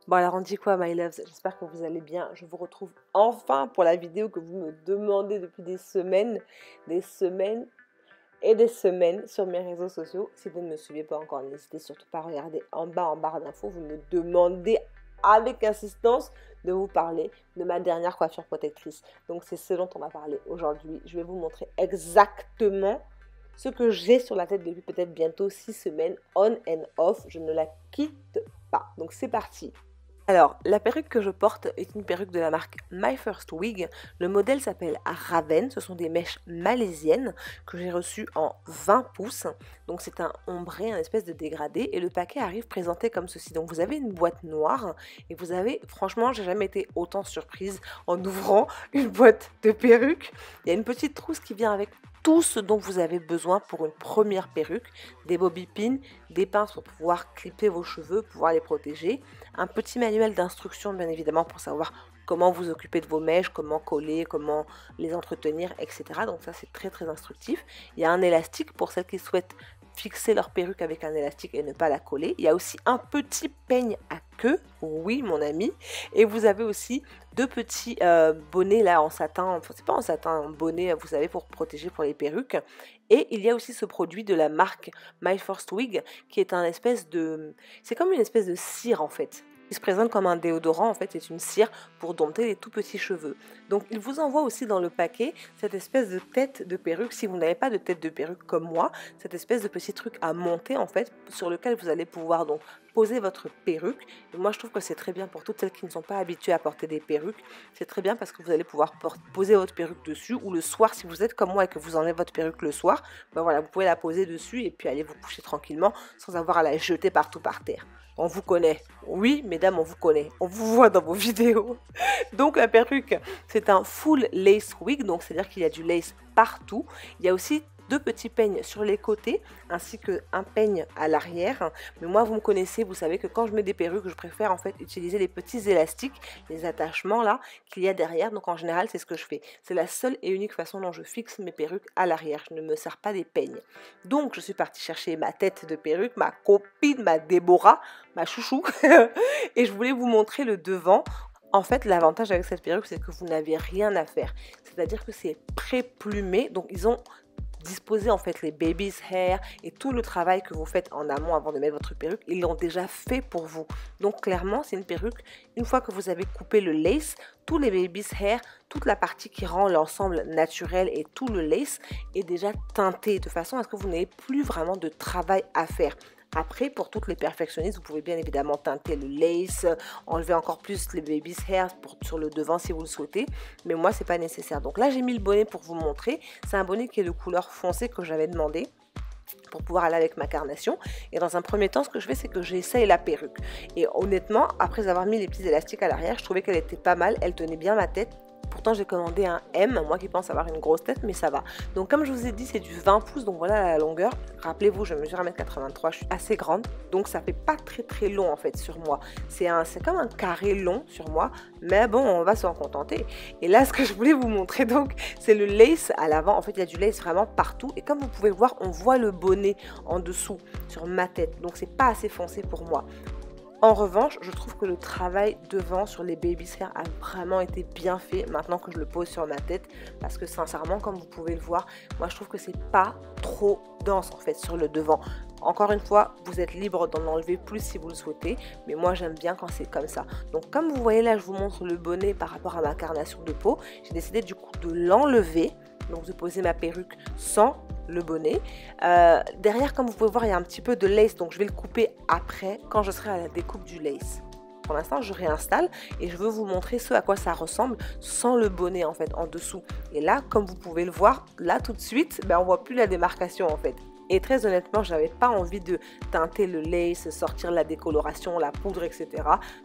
Bon alors on dit quoi my loves? J'espère que vous allez bien. Je vous retrouve enfin pour la vidéo que vous me demandez depuis des semaines et des semaines sur mes réseaux sociaux. Si vous ne me suivez pas encore, n'hésitez surtout pas à regarder en barre d'infos. Vous me demandez avec insistance de vous parler de ma dernière coiffure protectrice. Donc c'est ce dont on va parler aujourd'hui. Je vais vous montrer exactement ce que j'ai sur la tête depuis peut-être bientôt 6 semaines, on and off. Je ne la quitte pas. Donc c'est parti. Alors, la perruque que je porte est une perruque de la marque My First Wig. Le modèle s'appelle Raven. Ce sont des mèches malaisiennes que j'ai reçues en 20 pouces. Donc c'est un ombré, un espèce de dégradé. Et le paquet arrive présenté comme ceci. Donc vous avez une boîte noire et vous avez, franchement, j'ai jamais été autant surprise en ouvrant une boîte de perruque. Il y a une petite trousse qui vient avec tout ce dont vous avez besoin pour une première perruque, des bobby pins, des pinces pour pouvoir clipper vos cheveux, pouvoir les protéger, un petit manuel d'instruction bien évidemment pour savoir comment vous occuper de vos mèches, comment coller, comment les entretenir, etc. Donc ça c'est très très instructif. Il y a un élastique pour celles qui souhaitent fixer leur perruque avec un élastique et ne pas la coller. Il y a aussi un petit peigne à queue, oui mon ami, et vous avez aussi deux petits bonnets là en satin, enfin c'est pas en satin, en bonnet vous savez pour protéger pour les perruques. Et il y a aussi ce produit de la marque My First Wig qui est un espèce de, c'est comme une espèce de cire en fait. Il se présente comme un déodorant, en fait, c'est une cire pour dompter les tout petits cheveux. Donc, il vous envoie aussi dans le paquet cette espèce de tête de perruque. Si vous n'avez pas de tête de perruque comme moi, cette espèce de petit truc à monter, en fait, sur lequel vous allez pouvoir donc poser votre perruque. Et moi, je trouve que c'est très bien pour toutes celles qui ne sont pas habituées à porter des perruques. C'est très bien parce que vous allez pouvoir poser votre perruque dessus. Ou le soir, si vous êtes comme moi et que vous enlevez votre perruque le soir, ben voilà, vous pouvez la poser dessus et puis aller vous coucher tranquillement sans avoir à la jeter partout par terre. On vous connaît. Oui, mesdames, on vous connaît. On vous voit dans vos vidéos. Donc, la perruque, c'est un full lace wig. Donc, c'est-à-dire qu'il y a du lace partout. Il y a aussi deux petits peignes sur les côtés, ainsi qu'un peigne à l'arrière. Mais moi, vous me connaissez, vous savez que quand je mets des perruques, je préfère en fait utiliser les petits élastiques, les attachements là, qu'il y a derrière. Donc, en général, c'est ce que je fais. C'est la seule et unique façon dont je fixe mes perruques à l'arrière. Je ne me sers pas des peignes. Donc, je suis partie chercher ma tête de perruque, ma copine, ma Déborah, ma chouchou. Et je voulais vous montrer le devant. En fait, l'avantage avec cette perruque, c'est que vous n'avez rien à faire. C'est-à-dire que c'est pré-plumé. Donc, ils ont disposé en fait les baby's hair et tout le travail que vous faites en amont avant de mettre votre perruque, ils l'ont déjà fait pour vous. Donc, clairement, c'est une perruque, une fois que vous avez coupé le lace, tous les baby's hair, toute la partie qui rend l'ensemble naturel et tout le lace est déjà teinté de façon à ce que vous n'ayez plus vraiment de travail à faire. Après, pour toutes les perfectionnistes, vous pouvez bien évidemment teinter le lace, enlever encore plus les baby's hair sur le devant si vous le souhaitez. Mais moi, c'est pas nécessaire. Donc là, j'ai mis le bonnet pour vous montrer. C'est un bonnet qui est de couleur foncée que j'avais demandé pour pouvoir aller avec ma carnation. Et dans un premier temps, ce que je fais, c'est que j'essaye la perruque. Et honnêtement, après avoir mis les petits élastiques à l'arrière, je trouvais qu'elle était pas mal. Elle tenait bien ma tête. Pourtant, j'ai commandé un M, moi qui pense avoir une grosse tête, mais ça va. Donc, comme je vous ai dit, c'est du 20 pouces, donc voilà la longueur. Rappelez-vous, je mesure 1m83, je suis assez grande, donc ça fait pas très long en fait sur moi. C'est comme un carré long sur moi, mais bon, on va s'en contenter. Et là, ce que je voulais vous montrer, donc, c'est le lace à l'avant. En fait, il y a du lace vraiment partout. Et comme vous pouvez le voir, on voit le bonnet en dessous sur ma tête, donc c'est pas assez foncé pour moi. En revanche, je trouve que le travail devant sur les baby's hair a vraiment été bien fait maintenant que je le pose sur ma tête parce que sincèrement, comme vous pouvez le voir, moi je trouve que c'est pas trop dense en fait sur le devant. Encore une fois, vous êtes libre d'en enlever plus si vous le souhaitez, mais moi j'aime bien quand c'est comme ça. Donc comme vous voyez là, je vous montre le bonnet par rapport à ma carnation de peau. J'ai décidé du coup de l'enlever, donc de poser ma perruque sans le bonnet. Derrière, comme vous pouvez voir, il y a un petit peu de lace, donc je vais le couper après, quand je serai à la découpe du lace. Pour l'instant, je réinstalle et je veux vous montrer ce à quoi ça ressemble sans le bonnet en fait en dessous. Et là, comme vous pouvez le voir, là tout de suite, on voit plus la démarcation en fait. Et très honnêtement, j'avais pas envie de teinter le lace, sortir la décoloration, la poudre, etc.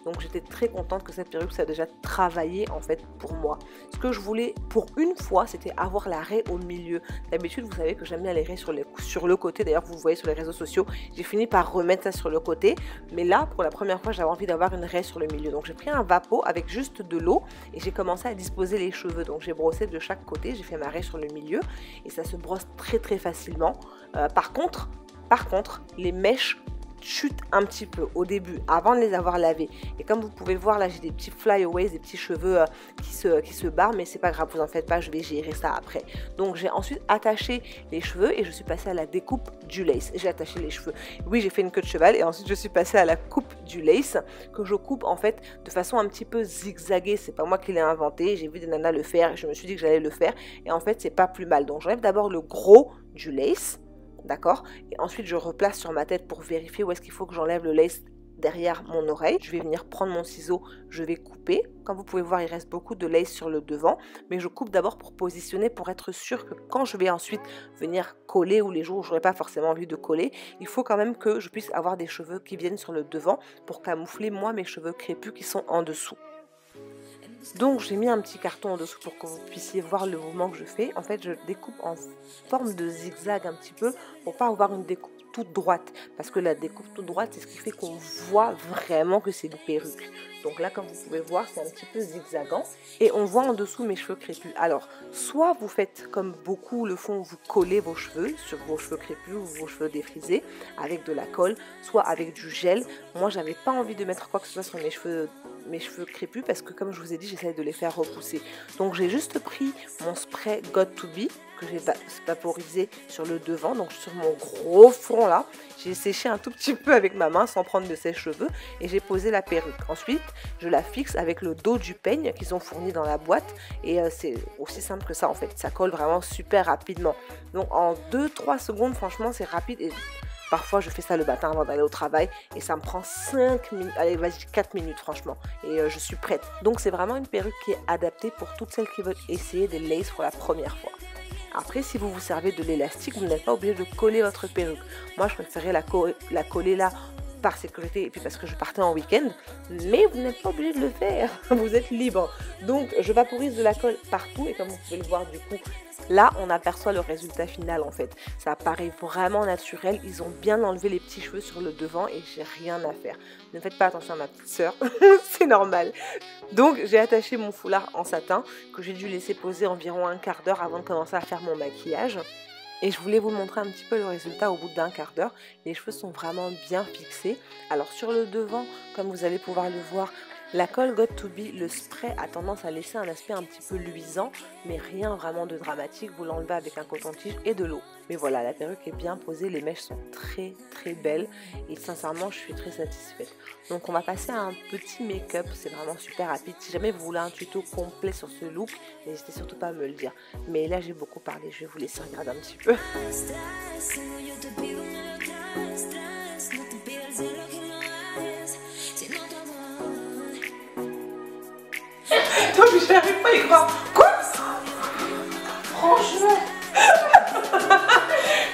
Donc j'étais très contente que cette perruque soit déjà travaillée en fait pour moi. Ce que je voulais pour une fois, c'était avoir la raie au milieu. D'habitude, vous savez que j'aime bien les raies sur le côté. D'ailleurs, vous voyez sur les réseaux sociaux, j'ai fini par remettre ça sur le côté. Mais là, pour la première fois, j'avais envie d'avoir une raie sur le milieu. Donc j'ai pris un vapeau avec juste de l'eau et j'ai commencé à disposer les cheveux. Donc j'ai brossé de chaque côté, j'ai fait ma raie sur le milieu et ça se brosse très facilement. Par contre, les mèches chutent un petit peu au début avant de les avoir lavés. Et comme vous pouvez le voir là, j'ai des petits flyaways, des petits cheveux qui se barrent, mais c'est pas grave, vous en faites pas, je vais gérer ça après. Donc j'ai ensuite attaché les cheveux et je suis passée à la découpe du lace. J'ai attaché les cheveux. Oui, j'ai fait une queue de cheval et ensuite je suis passée à la coupe du lace que je coupe en fait de façon un petit peu zigzaguée. C'est pas moi qui l'ai inventé, j'ai vu des nanas le faire et je me suis dit que j'allais le faire et en fait c'est pas plus mal. Donc j'enlève d'abord le gros du lace. D'accord? Et ensuite, je replace sur ma tête pour vérifier où est-ce qu'il faut que j'enlève le lace derrière mon oreille. Je vais venir prendre mon ciseau, je vais couper. Comme vous pouvez voir, il reste beaucoup de lace sur le devant, mais je coupe d'abord pour positionner, pour être sûr que quand je vais ensuite venir coller ou les jours où je n'aurai pas forcément envie de coller, il faut quand même que je puisse avoir des cheveux qui viennent sur le devant pour camoufler moi mes cheveux crépus qui sont en dessous. Donc j'ai mis un petit carton en dessous pour que vous puissiez voir le mouvement que je fais. En fait, je découpe en forme de zigzag un petit peu pour pas avoir une découpe toute droite. Parce que la découpe toute droite, c'est ce qui fait qu'on voit vraiment que c'est une perruque. Donc là, comme vous pouvez voir, c'est un petit peu zigzagant. Et on voit en dessous mes cheveux crépus. Alors, soit vous faites comme beaucoup le font, vous collez vos cheveux sur vos cheveux crépus ou vos cheveux défrisés avec de la colle, soit avec du gel. Moi, j'avais pas envie de mettre quoi que ce soit sur mes cheveux crépus parce que comme je vous ai dit, j'essaie de les faire repousser. Donc j'ai juste pris mon spray Got To Be que j'ai vaporisé sur le devant, donc sur mon gros front là. J'ai séché un tout petit peu avec ma main sans prendre de sèche-cheveux et j'ai posé la perruque. Ensuite, je la fixe avec le dos du peigne qu'ils ont fourni dans la boîte et c'est aussi simple que ça en fait. Ça colle vraiment super rapidement. Donc en 2-3 secondes, franchement, c'est rapide et parfois, je fais ça le matin avant d'aller au travail et ça me prend 5 minutes, allez, vas-y, 4 minutes franchement. Et je suis prête. Donc, c'est vraiment une perruque qui est adaptée pour toutes celles qui veulent essayer des laces pour la première fois. Après, si vous vous servez de l'élastique, vous n'êtes pas obligé de coller votre perruque. Moi, je préférais la coller là par sécurité et puis parce que je partais en week-end, mais vous n'êtes pas obligé de le faire, vous êtes libre. Donc je vaporise de la colle partout et comme vous pouvez le voir du coup, là on aperçoit le résultat final en fait. Ça paraît vraiment naturel, ils ont bien enlevé les petits cheveux sur le devant et j'ai rien à faire. Ne faites pas attention à ma petite sœur, c'est normal. Donc j'ai attaché mon foulard en satin que j'ai dû laisser poser environ un quart d'heure avant de commencer à faire mon maquillage. Et je voulais vous montrer un petit peu le résultat au bout d'un quart d'heure. Les cheveux sont vraiment bien fixés. Alors sur le devant, comme vous allez pouvoir le voir, la colle Got To Be, le spray a tendance à laisser un aspect un petit peu luisant, mais rien vraiment de dramatique. Vous l'enlevez avec un coton-tige et de l'eau. Mais voilà, la perruque est bien posée, les mèches sont très très belles et sincèrement, je suis très satisfaite. Donc on va passer à un petit make-up, c'est vraiment super rapide. Si jamais vous voulez un tuto complet sur ce look, n'hésitez surtout pas à me le dire. Mais là, j'ai beaucoup parlé, je vais vous laisser regarder un petit peu. Non mais j'arrive pas à y croire. Quoi? Franchement.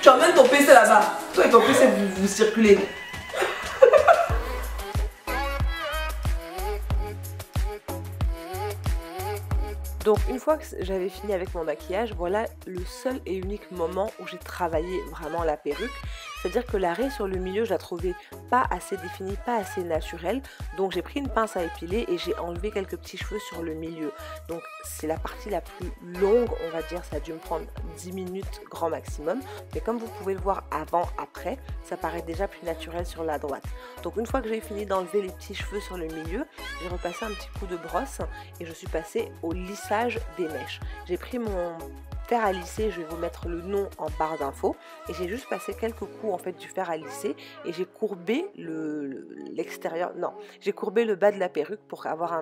Tu emmènes ton PC là-bas. Toi et ton PC vous circulez. Donc une fois que j'avais fini avec mon maquillage, voilà le seul et unique moment où j'ai travaillé vraiment la perruque. C'est-à-dire que l'arrêt sur le milieu, je la trouvais pas assez définie, pas assez naturelle. Donc j'ai pris une pince à épiler et j'ai enlevé quelques petits cheveux sur le milieu. Donc c'est la partie la plus longue, on va dire, ça a dû me prendre 10 minutes grand maximum. Mais comme vous pouvez le voir avant, après, ça paraît déjà plus naturel sur la droite. Donc une fois que j'ai fini d'enlever les petits cheveux sur le milieu, j'ai repassé un petit coup de brosse et je suis passée au lissage des mèches. J'ai pris mon fer à lisser, je vais vous mettre le nom en barre d'infos et j'ai juste passé quelques coups en fait du fer à lisser et j'ai courbé l'extérieur, non, j'ai courbé le bas de la perruque pour avoir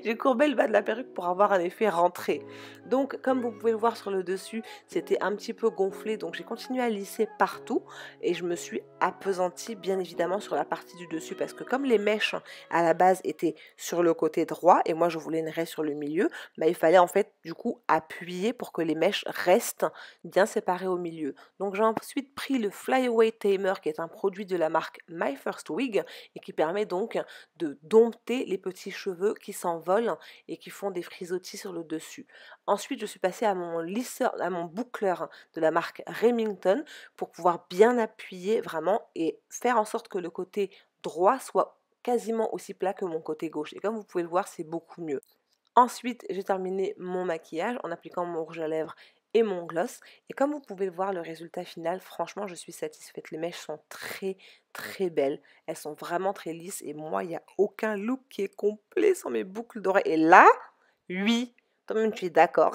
j'ai courbé le bas de la perruque pour avoir un effet rentré. Donc comme vous pouvez le voir sur le dessus, c'était un petit peu gonflé, donc j'ai continué à lisser partout et je me suis appesantie bien évidemment sur la partie du dessus parce que comme les mèches à la base étaient sur le côté droit et moi je voulais une raie sur le milieu, bah, il fallait en fait du coup appuyer pour que les mèches restent bien séparées au milieu. Donc j'ai ensuite pris le Flyaway Tamer qui est un produit de la marque My First Wig et qui permet donc de dompter les petits cheveux qui s'envolent et qui font des frisottis sur le dessus. Ensuite je suis passée à mon lisseur, à mon boucleur de la marque Remington pour pouvoir bien appuyer vraiment et faire en sorte que le côté droit soit quasiment aussi plat que mon côté gauche. Et comme vous pouvez le voir, c'est beaucoup mieux. Ensuite, j'ai terminé mon maquillage en appliquant mon rouge à lèvres et mon gloss. Et comme vous pouvez le voir, le résultat final, franchement, je suis satisfaite. Les mèches sont très, très belles. Elles sont vraiment très lisses. Et moi, il n'y a aucun look qui est complet sans mes boucles d'oreilles. Et là, oui, toi-même, tu es d'accord.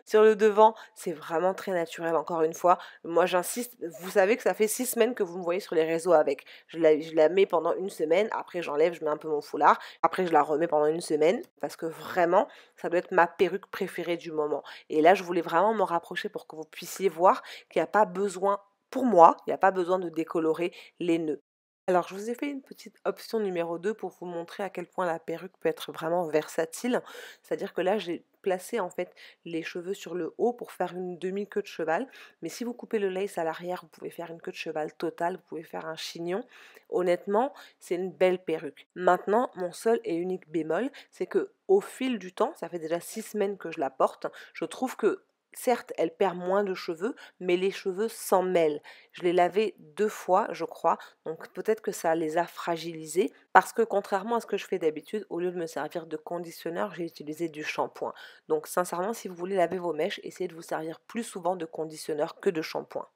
Sur le devant, c'est vraiment très naturel, encore une fois. Moi, j'insiste, vous savez que ça fait 6 semaines que vous me voyez sur les réseaux avec. Je la mets pendant une semaine, après j'enlève, je mets un peu mon foulard, après je la remets pendant une semaine, parce que vraiment, ça doit être ma perruque préférée du moment. Et là, je voulais vraiment me rapprocher pour que vous puissiez voir qu'il n'y a pas besoin, pour moi, il n'y a pas besoin de décolorer les nœuds. Alors, je vous ai fait une petite option numéro 2 pour vous montrer à quel point la perruque peut être vraiment versatile. C'est-à-dire que là, j'ai placé en fait les cheveux sur le haut pour faire une demi-queue de cheval. Mais si vous coupez le lace à l'arrière, vous pouvez faire une queue de cheval totale, vous pouvez faire un chignon. Honnêtement, c'est une belle perruque. Maintenant, mon seul et unique bémol, c'est que au fil du temps, ça fait déjà 6 semaines que je la porte, je trouve que certes, elle perd moins de cheveux, mais les cheveux s'en mêlent. Je l'ai lavée 2 fois, je crois, donc peut-être que ça les a fragilisés parce que contrairement à ce que je fais d'habitude, au lieu de me servir de conditionneur, j'ai utilisé du shampoing. Donc sincèrement, si vous voulez laver vos mèches, essayez de vous servir plus souvent de conditionneur que de shampoing.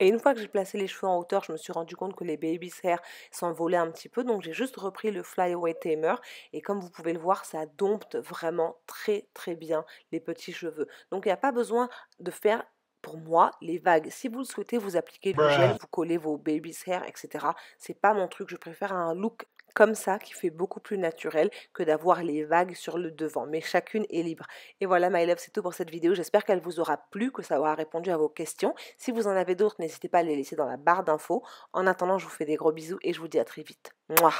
Et une fois que j'ai placé les cheveux en hauteur, je me suis rendu compte que les baby's hair s'envolaient un petit peu, donc j'ai juste repris le Flyaway Tamer et comme vous pouvez le voir, ça dompte vraiment très très bien les petits cheveux. Donc il n'y a pas besoin de faire pour moi les vagues. Si vous le souhaitez, vous appliquez du gel, vous collez vos baby's hair, etc. C'est pas mon truc, je préfère un look comme ça qui fait beaucoup plus naturel que d'avoir les vagues sur le devant, mais chacune est libre. Et voilà, my love, c'est tout pour cette vidéo. J'espère qu'elle vous aura plu, que ça aura répondu à vos questions. Si vous en avez d'autres, n'hésitez pas à les laisser dans la barre d'infos. En attendant, je vous fais des gros bisous et je vous dis à très vite. Mouah.